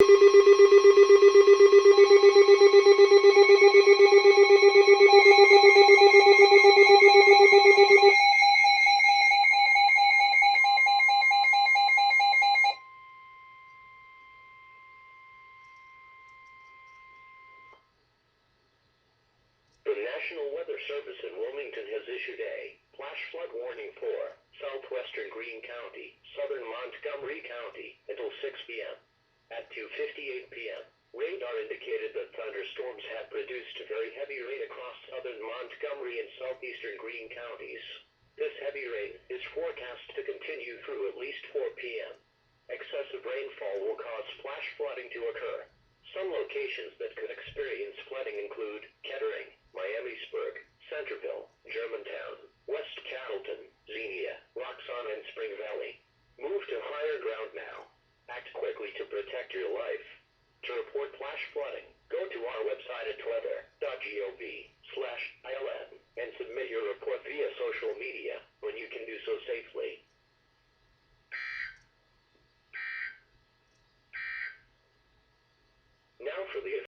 The National Weather Service in Wilmington has issued a flash flood warning for southwestern Greene County, southern Montgomery County until 6 p.m. At 2:58 p.m., radar indicated that thunderstorms had produced very heavy rain across southern Montgomery and southeastern Greene counties. This heavy rain is forecast to continue through at least 4 p.m. Excessive rainfall will cause flash flooding to occur. Some locations that could experience flooding include Kettering, Miamisburg, Centerville, Germantown, West Carrollton, Xenia, Roxana, and Spring Valley. Move to higher ground now. Act quickly to protect your life. To report flash flooding, go to our website at weather.gov/ILN and submit your report via social media when you can do so safely. Now for the